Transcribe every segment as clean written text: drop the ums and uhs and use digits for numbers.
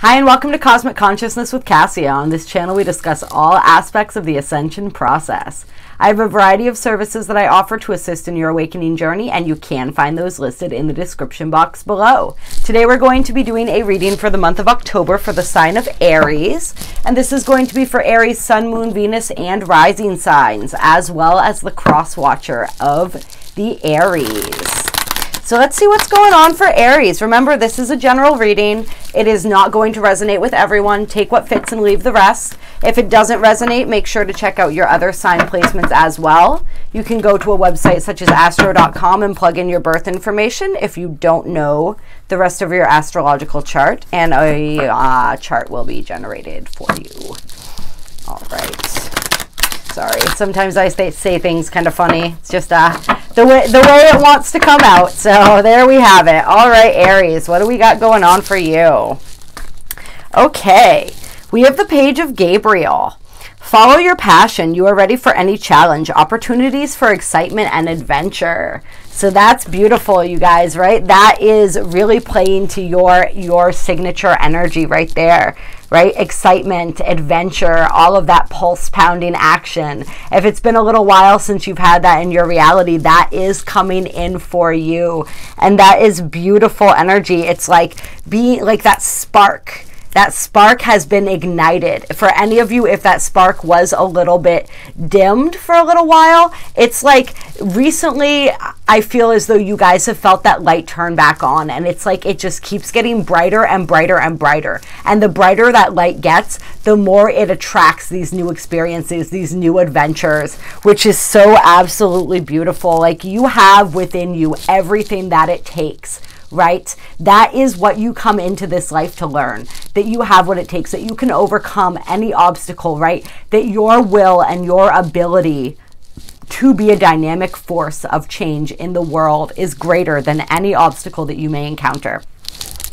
Hi and welcome to Cosmic Consciousness with Cassia. On this channel we discuss all aspects of the ascension process. I have a variety of services that I offer to assist in your awakening journey, and you can find those listed in the description box below. Today we're going to be doing a reading for the month of October for the sign of Aries, and this is going to be for Aries, Sun, Moon, Venus, and Rising signs, as well as the cross watcher of the Aries. So let's see what's going on for Aries. Remember, this is a general reading. It is not going to resonate with everyone. Take what fits and leave the rest. If it doesn't resonate, make sure to check out your other sign placements as well. You can go to a website such as astro.com and plug in your birth information if you don't know the rest of your astrological chart, and a chart will be generated for you. All right. Sorry, sometimes I say things kind of funny. It's just the way it wants to come out. So there we have it. All right, Aries, what do we got going on for you? Okay, we have the Page of Gabriel. Follow your passion. You are ready for any challenge. Opportunities for excitement and adventure. So that's beautiful, you guys, right? That is really playing to your signature energy right there, right? Excitement, adventure, all of that pulse pounding action. If it's been a little while since you've had that in your reality, that is coming in for you. And that is beautiful energy. It's like being like that spark. That spark has been ignited. For any of you, if that spark was a little bit dimmed for a little while, it's like recently I feel as though you guys have felt that light turn back on, and it's like it just keeps getting brighter and brighter and brighter. And the brighter that light gets, the more it attracts these new experiences, these new adventures, which is so absolutely beautiful. Like, you have within you everything that it takes. Right? That is what you come into this life to learn, that you have what it takes, that you can overcome any obstacle, right? That your will and your ability to be a dynamic force of change in the world is greater than any obstacle that you may encounter.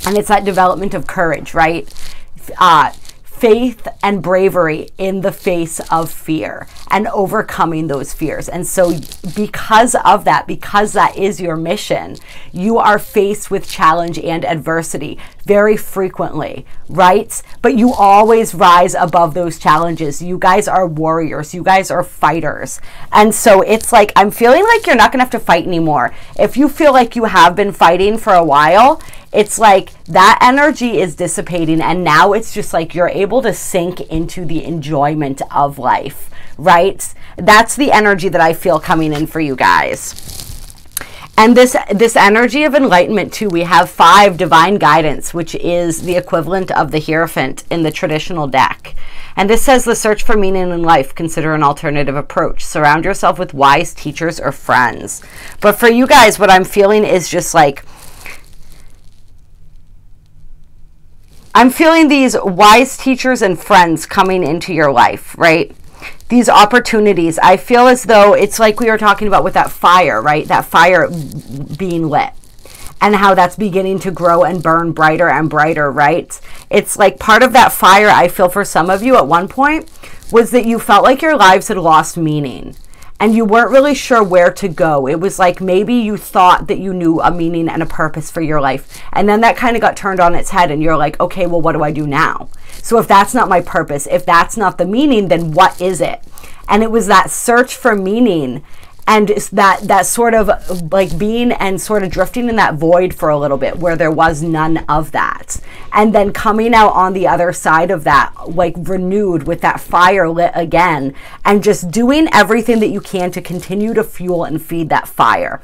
And it's that development of courage, right? Faith and bravery in the face of fear and overcoming those fears. And so because of that, because that is your mission, you are faced with challenge and adversity very frequently, right? But you always rise above those challenges. You guys are warriors. You guys are fighters. And so it's like, I'm feeling like you're not going to have to fight anymore. If you feel like you have been fighting for a while, it's like that energy is dissipating, and now it's just like you're able to sink into the enjoyment of life, right? That's the energy that I feel coming in for you guys. And this energy of enlightenment too, we have 5 divine guidance, which is the equivalent of the Hierophant in the traditional deck. And this says, the search for meaning in life, consider an alternative approach. Surround yourself with wise teachers or friends. But for you guys, what I'm feeling is just like, I'm feeling these wise teachers and friends coming into your life, right? These opportunities. I feel as though it's like we were talking about with that fire, right? That fire being lit and how that's beginning to grow and burn brighter and brighter, right? It's like part of that fire, I feel for some of you at one point, was that you felt like your lives had lost meaning. And you weren't really sure where to go. It was like maybe you thought that you knew a meaning and a purpose for your life. And then that kind of got turned on its head and you're like, okay, well, what do I do now? So if that's not my purpose, if that's not the meaning, then what is it? And it was that search for meaning and that sort of like being and sort of drifting in that void for a little bit where there was none of that. And then coming out on the other side of that, like renewed with that fire lit again, and just doing everything that you can to continue to fuel and feed that fire.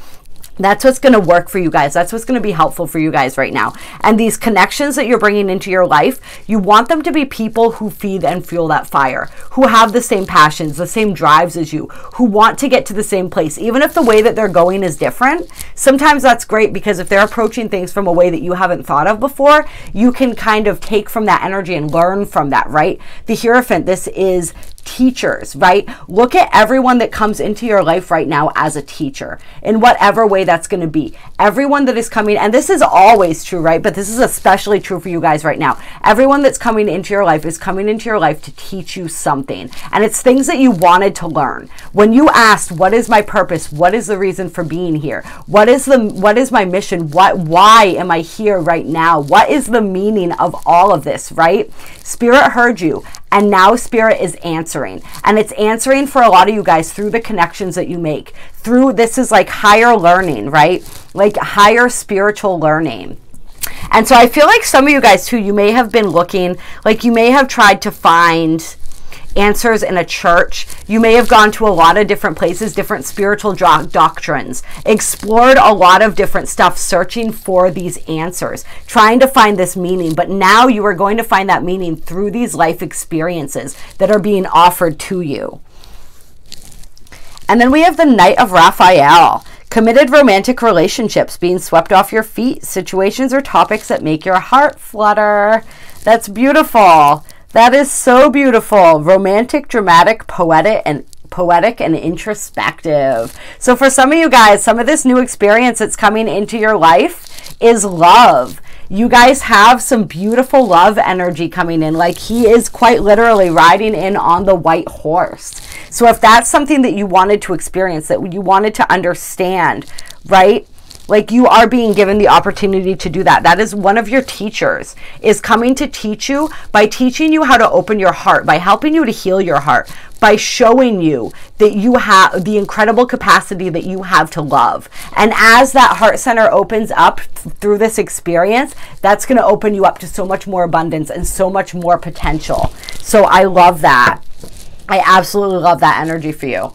That's what's going to work for you guys. That's what's going to be helpful for you guys right now. And these connections that you're bringing into your life, you want them to be people who feed and fuel that fire, who have the same passions, the same drives as you, who want to get to the same place. Even if the way that they're going is different, sometimes that's great, because if they're approaching things from a way that you haven't thought of before, you can kind of take from that energy and learn from that, right? The Hierophant, this is teachers, right? Look at everyone that comes into your life right now as a teacher in whatever way that's going to be. Everyone that is coming, and this is always true, right? But this is especially true for you guys right now. Everyone that's coming into your life is coming into your life to teach you something. And it's things that you wanted to learn. When you asked, what is my purpose? What is the reason for being here? What is my mission? Why am I here right now? What is the meaning of all of this, right? Spirit heard you. And now Spirit is answering. And it's answering for a lot of you guys through the connections that you make. Through, this is like higher learning, right? Like higher spiritual learning. And so I feel like some of you guys too, you may have been looking, like you may have tried to find answers in a church. You may have gone to a lot of different places, different spiritual doctrines, explored a lot of different stuff, searching for these answers, trying to find this meaning. But now you are going to find that meaning through these life experiences that are being offered to you. And then we have the Knight of Raphael. Committed romantic relationships being swept off your feet, situations or topics that make your heart flutter. That's beautiful. That is so beautiful. Romantic, dramatic, poetic, and introspective. So for some of you guys, some of this new experience that's coming into your life is love. You guys have some beautiful love energy coming in. Like he is quite literally riding in on the white horse. So if that's something that you wanted to experience, that you wanted to understand, right? Like you are being given the opportunity to do that. That is one of your teachers is coming to teach you by teaching you how to open your heart, by helping you to heal your heart, by showing you that you have the incredible capacity that you have to love. And as that heart center opens up through this experience, that's going to open you up to so much more abundance and so much more potential. So I love that. I absolutely love that energy for you.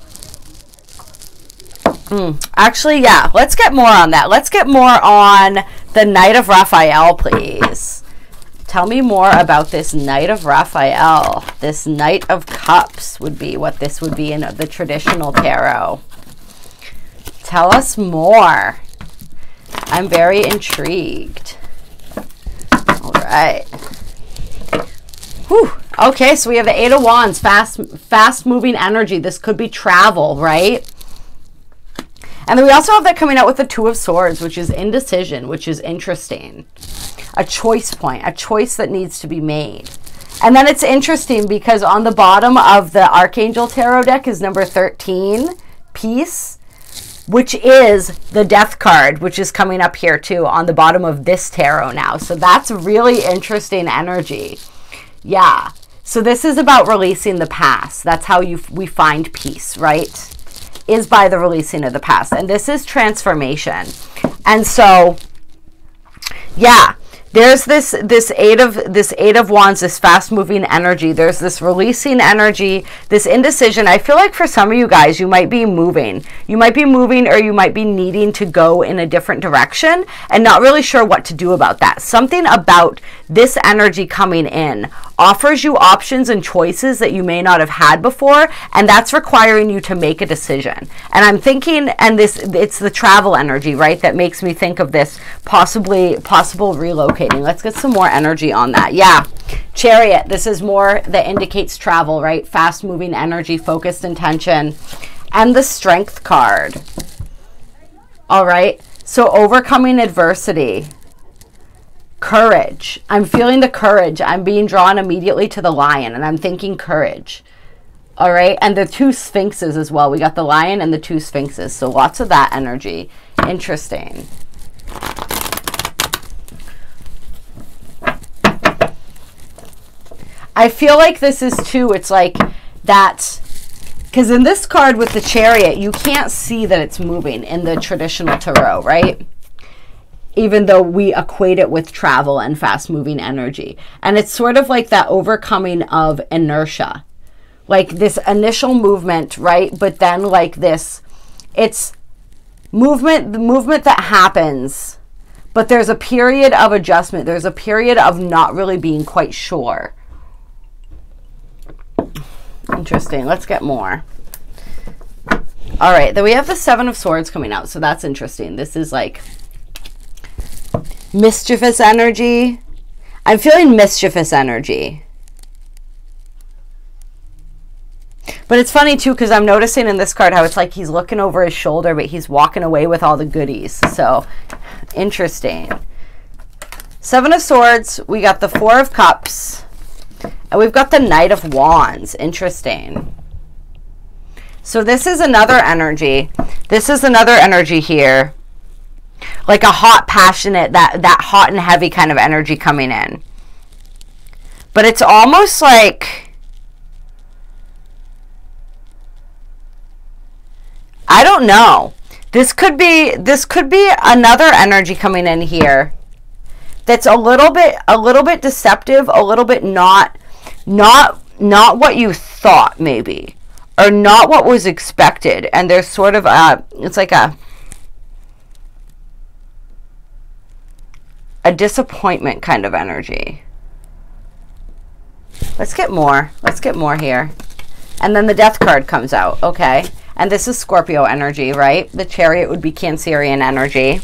Actually, yeah, let's get more on that. Let's get more on the Knight of Raphael, please. Tell me more about this Knight of Raphael. This Knight of Cups would be what this would be in the traditional tarot. Tell us more. I'm very intrigued. All right. Whew. Okay, so we have the Eight of Wands, fast-moving energy. This could be travel, right? And then we also have that coming out with the Two of Swords, which is indecision, which is interesting. A choice point, a choice that needs to be made. And then it's interesting because on the bottom of the Archangel Tarot deck is number 13, Peace, which is the Death card, which is coming up here too on the bottom of this tarot now. So that's really interesting energy. Yeah. So this is about releasing the past. That's how we find peace, right? Is by the releasing of the past. And this is transformation. And so, yeah, there's this eight of wands, this fast moving energy. There's this releasing energy, this indecision. I feel like for some of you guys, you might be moving. You might be moving, or you might be needing to go in a different direction and not really sure what to do about that. Something about this energy coming in offers you options and choices that you may not have had before, and that's requiring you to make a decision. And I'm thinking, and it's the travel energy, right, that makes me think of this possible relocating. Let's get some more energy on that. Yeah, Chariot, this is more that indicates travel, right? Fast moving energy, focused intention. And the Strength card. All right, so overcoming adversity. Courage. I'm feeling the courage. I'm being drawn immediately to the Lion, and I'm thinking courage. All right, and the two Sphinxes as well. We got the Lion and the two Sphinxes, so lots of that energy. Interesting. I feel like this is too, it's like that, because in this card with the Chariot, you can't see that it's moving in the traditional tarot, right? Even though we equate it with travel and fast-moving energy. And it's sort of like that overcoming of inertia. Like this initial movement, right? But then like this, it's movement, the movement that happens, but there's a period of adjustment. There's a period of not really being quite sure. Interesting. Let's get more. All right, then we have the Seven of Swords coming out. So that's interesting. This is like mischievous energy. I'm feeling mischievous energy. But it's funny too, because I'm noticing in this card how it's like he's looking over his shoulder, but he's walking away with all the goodies. So interesting. Seven of Swords, we got the Four of Cups, and we've got the Knight of Wands. Interesting. So this is another energy. This is another energy here. Like a hot, passionate, that hot and heavy kind of energy coming in. But it's almost like, I don't know. This could be another energy coming in here that's a little bit deceptive, a little bit not what you thought maybe, or not what was expected. And there's sort of it's like a disappointment kind of energy. Let's get more. Let's get more here. And then the Death card comes out. Okay. And this is Scorpio energy, right? The Chariot would be Cancerian energy.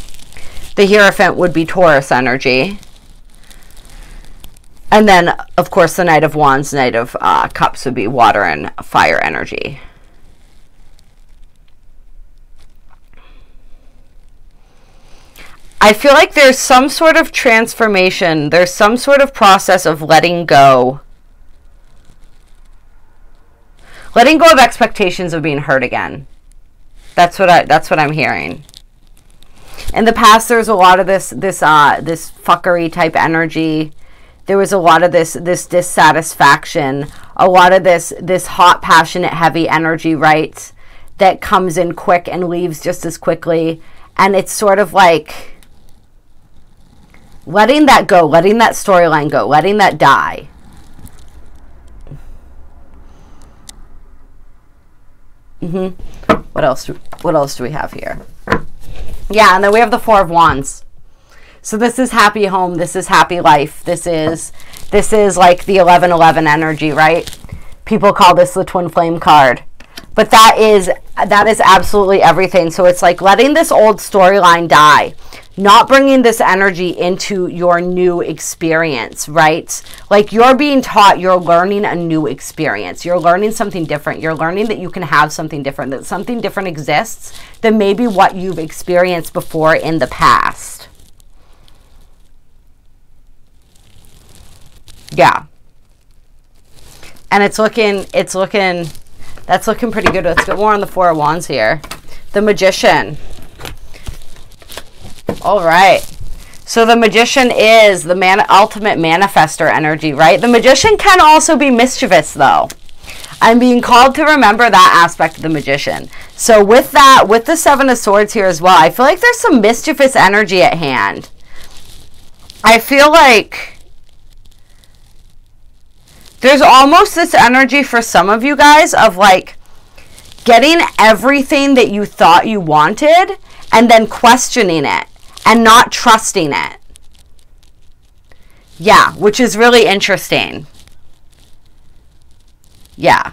The Hierophant would be Taurus energy. And then, of course, the Knight of Wands, Knight of Cups would be water and fire energy. I feel like there's some sort of transformation. There's some sort of process of letting go. Letting go of expectations of being hurt again. That's what I'm hearing. In the past, there was a lot of this fuckery type energy. There was a lot of this dissatisfaction, a lot of this hot, passionate, heavy energy, right? That comes in quick and leaves just as quickly. And it's sort of like letting that go, letting that storyline go, letting that die. What else do we have here? Yeah, and then we have the Four of Wands. So this is happy home, this is happy life. This is like the 11-11 energy, right? People call this the twin flame card. But that is absolutely everything. So it's like letting this old storyline die, not bringing this energy into your new experience, right? Like you're being taught, you're learning a new experience. You're learning something different. You're learning that you can have something different, that something different exists than maybe what you've experienced before in the past. Yeah. And that's looking pretty good. Let's get more on the Four of Wands here. The Magician. All right. So the Magician is the ultimate manifester energy, right? The Magician can also be mischievous, though. I'm being called to remember that aspect of the Magician. So with that, with the Seven of Swords here as well, I feel like there's some mischievous energy at hand. I feel like there's almost this energy for some of you guys of like getting everything that you thought you wanted and then questioning it and not trusting it. Yeah, which is really interesting. Yeah.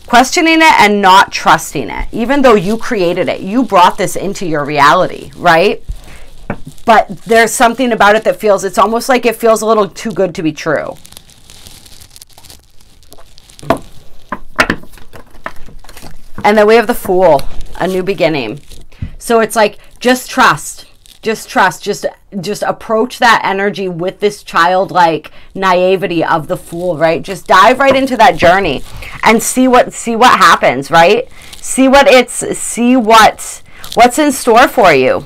Questioning it and not trusting it, even though you created it. You brought this into your reality, right? But there's something about it that feels, it's almost like it feels a little too good to be true. And then we have the Fool, a new beginning. So it's like, just trust. Just trust. Just approach that energy with this childlike naivety of the Fool, right? Just dive right into that journey and see what happens, right? See what's in store for you.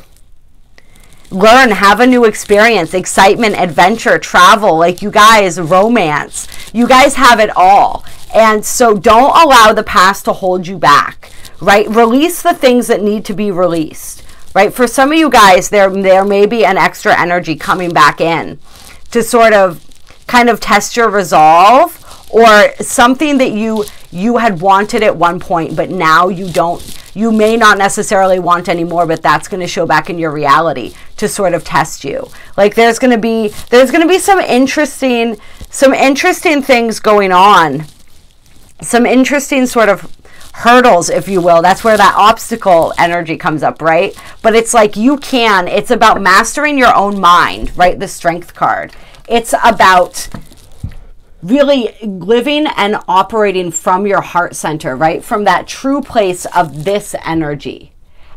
Learn, have a new experience, excitement, adventure, travel, like you guys, romance. You guys have it all. And so don't allow the past to hold you back, right? Release the things that need to be released, right? For some of you guys, there may be an extra energy coming back in to sort of kind of test your resolve, or something that you had wanted at one point, but now you may not necessarily want anymore, but that's going to show back in your reality to sort of test you. Like there's going to be some interesting things going on. Some interesting sort of hurdles, if you will. That's where that obstacle energy comes up, right? But it's like it's about mastering your own mind, right? The Strength card. It's about really living and operating from your heart center, right? From that true place of this energy,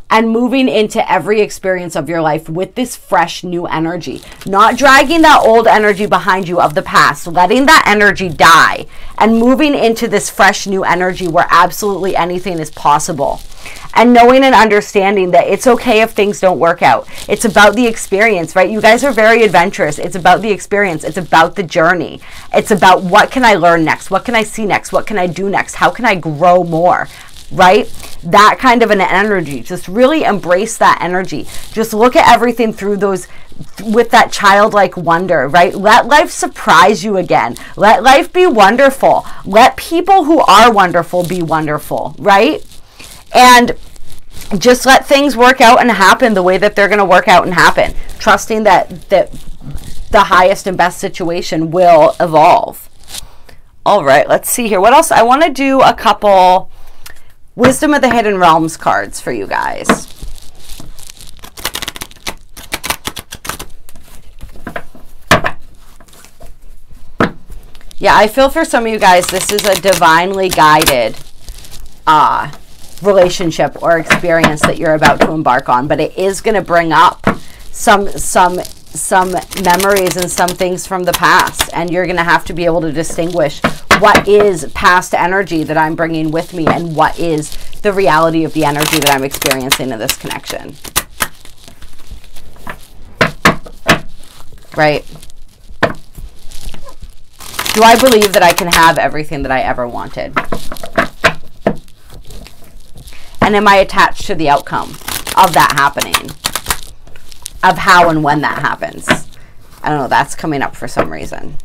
and moving into every experience of your life with this fresh new energy, not dragging that old energy behind you of the past, letting that energy die and moving into this fresh new energy where absolutely anything is possible. And knowing and understanding that it's okay if things don't work out. It's about the experience, right? You guys are very adventurous. It's about the experience. It's about the journey. It's about what can I learn next? What can I see next? What can I do next? How can I grow more? Right? That kind of an energy. Just really embrace that energy. Just look at everything through those, with that childlike wonder, right? Let life surprise you again. Let life be wonderful. Let people who are wonderful be wonderful, right? And just let things work out and happen the way that they're going to work out and happen. Trusting that the highest and best situation will evolve. All right, let's see here. What else? I want to do a couple Wisdom of the Hidden Realms cards for you guys. Yeah, I feel for some of you guys, this is a divinely guided relationship or experience that you're about to embark on, but it is going to bring up some memories and some things from the past, and you're going to have to be able to distinguish what is past energy that I'm bringing with me and what is the reality of the energy that I'm experiencing in this connection. Right? Do I believe that I can have everything that I ever wanted? And am I attached to the outcome of that happening? Of how and when that happens? I don't know, that's coming up for some reason.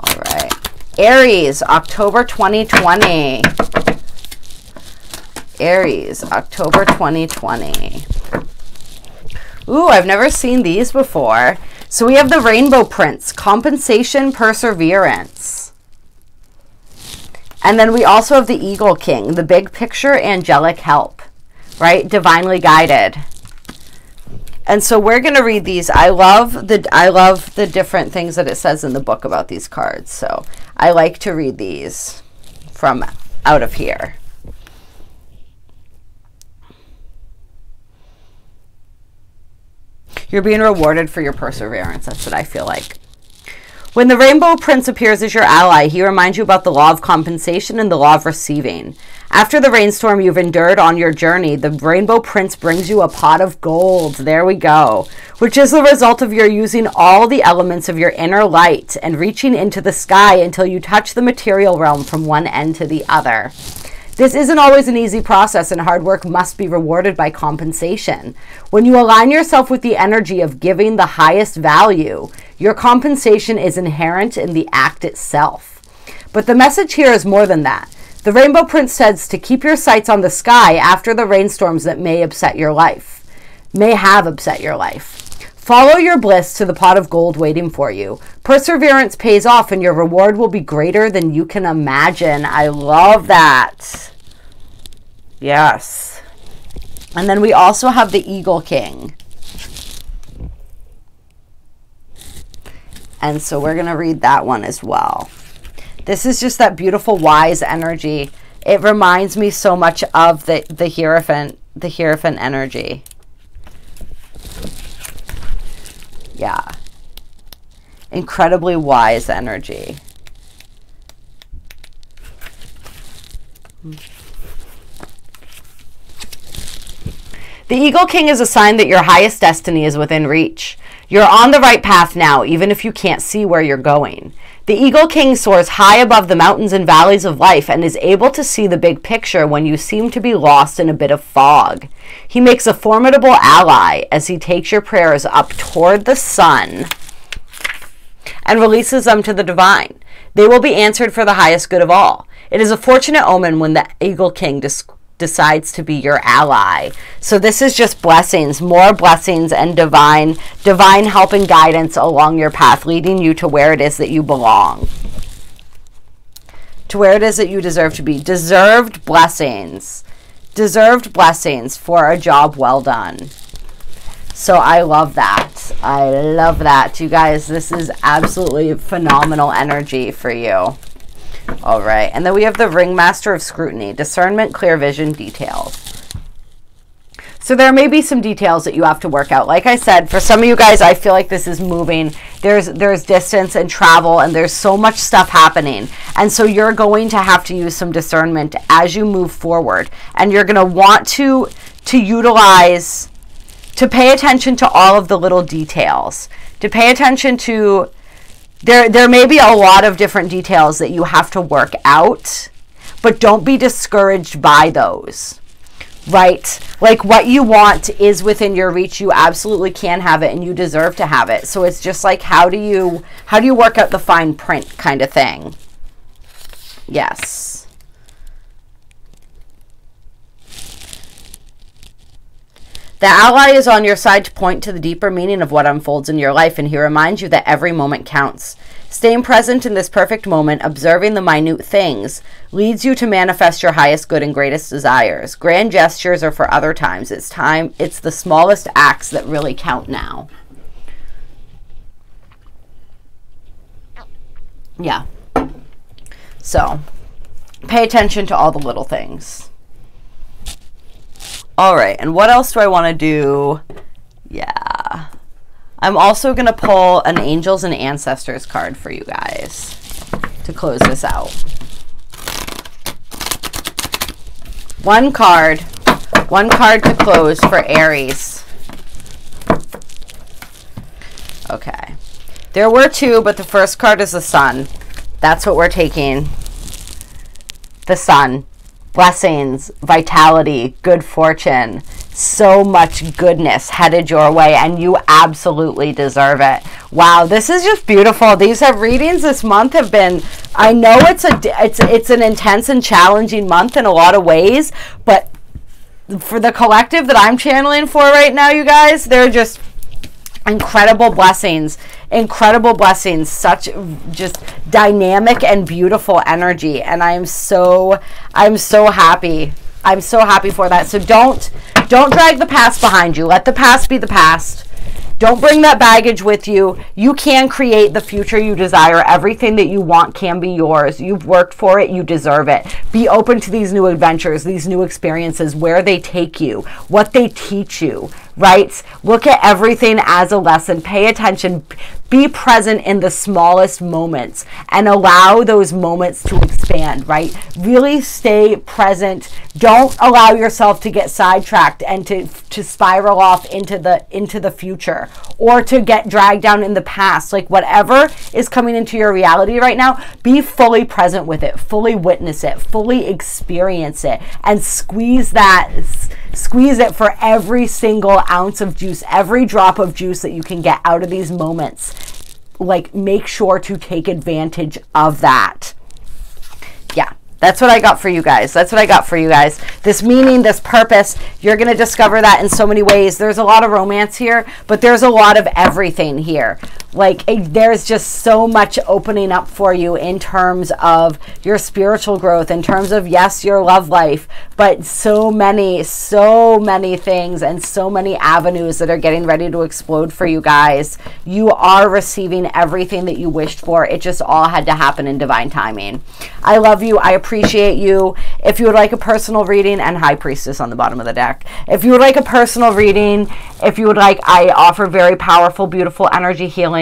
All right. Aries, October 2020. Aries, October 2020. Ooh, I've never seen these before. So we have the rainbow prints, compensation, perseverance. And then we also have the Eagle King, the big picture, angelic help, right? Divinely guided. And so we're going to read these. I love the different things that it says in the book about these cards. So I like to read these from out of here. You're being rewarded for your perseverance. That's what I feel like. When the Rainbow Prince appears as your ally, he reminds you about the law of compensation and the law of receiving. After the rainstorm you've endured on your journey, the Rainbow Prince brings you a pot of gold. There we go. Which is the result of your using all the elements of your inner light and reaching into the sky until you touch the material realm from one end to the other. This isn't always an easy process, and hard work must be rewarded by compensation. When you align yourself with the energy of giving the highest value, your compensation is inherent in the act itself. But the message here is more than that. The Rainbow Prince says to keep your sights on the sky after the rainstorms that may have upset your life. Follow your bliss to the pot of gold waiting for you. Perseverance pays off, and your reward will be greater than you can imagine. I love that. Yes. And then we also have the Eagle King. And so we're going to read that one as well. This is just that beautiful, wise energy. It reminds me so much of the Hierophant energy. Yeah. Incredibly wise energy. The Eagle King is a sign that your highest destiny is within reach. You're on the right path now, even if you can't see where you're going. The Eagle King soars high above the mountains and valleys of life and is able to see the big picture when you seem to be lost in a bit of fog. He makes a formidable ally as he takes your prayers up toward the sun and releases them to the divine. They will be answered for the highest good of all. It is a fortunate omen when the Eagle King decides to be your ally. So this is just blessings, more blessings and divine help and guidance along your path, leading you to where it is that you belong, to where it is that you deserve to be. Deserved blessings for a job well done. So I love that. I love that. You guys, this is absolutely phenomenal energy for you. All right. And then we have the Ringmaster of Scrutiny. Discernment, clear vision, details. So there may be some details that you have to work out. Like I said, for some of you guys, I feel like this is moving. There's distance and travel, and there's so much stuff happening. And so you're going to have to use some discernment as you move forward. And you're going to want to utilize, to pay attention to all of the little details. To pay attention to, there may be a lot of different details that you have to work out, but don't be discouraged by those. Right? Like what you want is within your reach. You absolutely can have it and you deserve to have it. So it's just like, how do you work out the fine print kind of thing? Yes. The ally is on your side to point to the deeper meaning of what unfolds in your life, and he reminds you that every moment counts. Staying present in this perfect moment, observing the minute things, leads you to manifest your highest good and greatest desires. Grand gestures are for other times. It's the smallest acts that really count now. Yeah. So, pay attention to all the little things. All right, and what else do I want to do? Yeah. I'm also going to pull an Angels and Ancestors card for you guys to close this out. One card to close for Aries. Okay. There were two, but the first card is the Sun. That's what we're taking. The Sun. Blessings, vitality, good fortune, so much goodness headed your way, and you absolutely deserve it. Wow, this is just beautiful. These readings this month have been, I know it's an intense and challenging month in a lot of ways, but for the collective that I'm channeling for right now, you guys, they're just incredible blessings, such just dynamic and beautiful energy, and I'm so happy. I'm so happy for that. So don't drag the past behind you. Let the past be the past. Don't bring that baggage with you. You can create the future you desire. Everything that you want can be yours. You've worked for it. You deserve it. Be open to these new adventures, these new experiences, where they take you, what they teach you, right? Look at everything as a lesson. Pay attention. Be present in the smallest moments and allow those moments to expand, right? Really stay present. Don't allow yourself to get sidetracked and to spiral off into the future, or to get dragged down in the past. Like whatever is coming into your reality right now, be fully present with it, fully witness it, fully experience it, and squeeze it for every single ounce of juice, every drop of juice that you can get out of these moments. Like, make sure to take advantage of that. Yeah. That's what I got for you guys. That's what I got for you guys. This meaning, this purpose, you're going to discover that in so many ways. There's a lot of romance here, but there's a lot of everything here. Like, there's just so much opening up for you in terms of your spiritual growth, in terms of, yes, your love life, but so many things and so many avenues that are getting ready to explode for you guys. You are receiving everything that you wished for. It just all had to happen in divine timing. I love you. I appreciate you. If you would like a personal reading, and High Priestess on the bottom of the deck. If you would like a personal reading, if you would like, I offer very powerful, beautiful energy healings.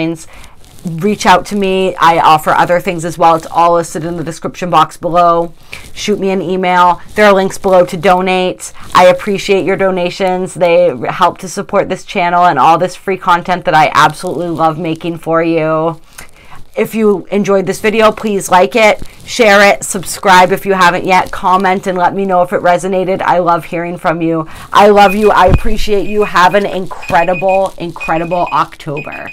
Reach out to me. I offer other things as well. It's all listed in the description box below. Shoot me an email. There are links below to donate. I appreciate your donations. They help to support this channel and all this free content that I absolutely love making for you. If you enjoyed this video, please like it, share it, subscribe if you haven't yet, comment and let me know if it resonated. I love hearing from you. I love you. I appreciate you. Have an incredible, incredible October.